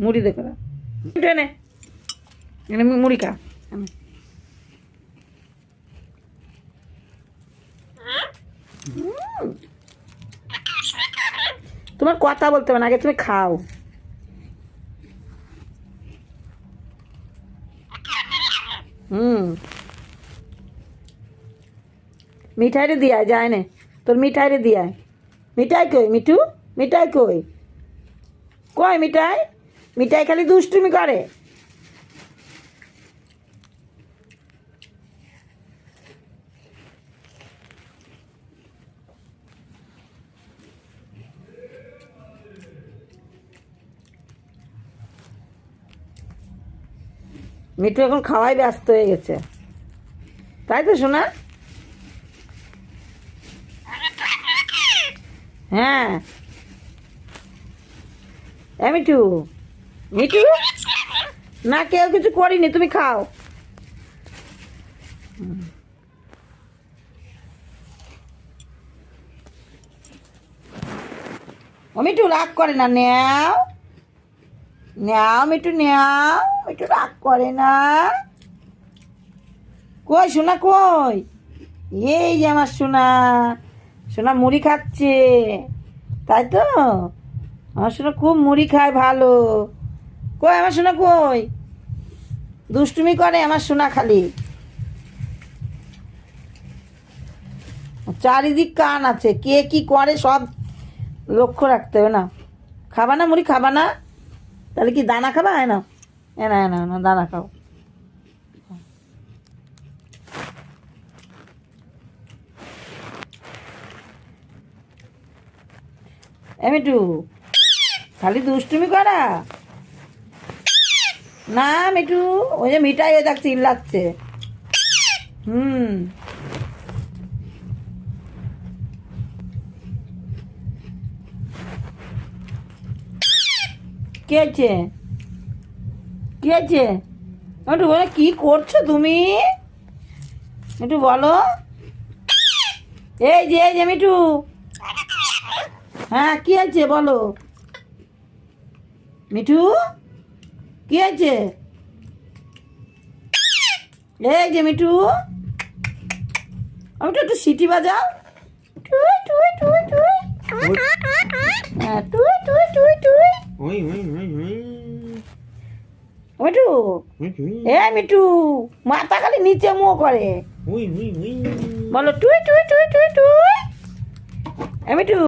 মুড়ি দেখো না এনে এনে মুড়ি খা তোমার কথা বলতে হবে না, আগে তুমি খাও। মিঠাই রে দিয়া যায় না, তোর মিঠাই রে দিয়া। মিঠাই কই মিঠু? মিঠাই কই? কই মিঠাই? মিঠাই খালি দুষ্টুমি করে। মিঠু এখন খাওয়াই ব্যস্ত হয়ে গেছে, তাই তো শোনা? হ্যাঁ মিঠু, মিঠু না, কেউ কিছু করিনি, তুমি খাও। ও মিঠু রাগ করে না, নেও নেও মিঠু নেও, মিঠু রাগ করে না। কই সোনা কই? এই যে আমার সোনা, সোনা মুড়ি খাচ্ছে, তাই তো? আমার সোনা খুব মুড়ি খায় ভালো। কই আমার সোনা কই? দুষ্টুমি করে আমার সোনা খালি, চারিদিক কান আছে, কে কি করে সব লক্ষ্য রাখতে হবে না। খাবা না মুড়ি? খাবা না? তাহলে কি দানা খাবা? হয় না, এনা এনা না, দানা খাও। মিঠু খালি দুষ্টুমি করা না মিঠু, ওই যে মিঠাই হয়ে যাচ্ছে, চিল্লাচ্ছে। কি আছে? কি আছে? একটু বলো কি করছো তুমি, একটু বলো। এই যে মিঠু, হ্যাঁ কি আছে বলো মিঠু, কি আছে? এই যে মিঠু, আমি তো একটু সিটি বাজাও। টুই টুই টুই টুই, হ্যাঁ টুই টুই টুই টুই। মিঠু, মিঠু মাথা খালি নিচে মুখ করে, বলো টুই টুই টুই টুই টুই। মিঠু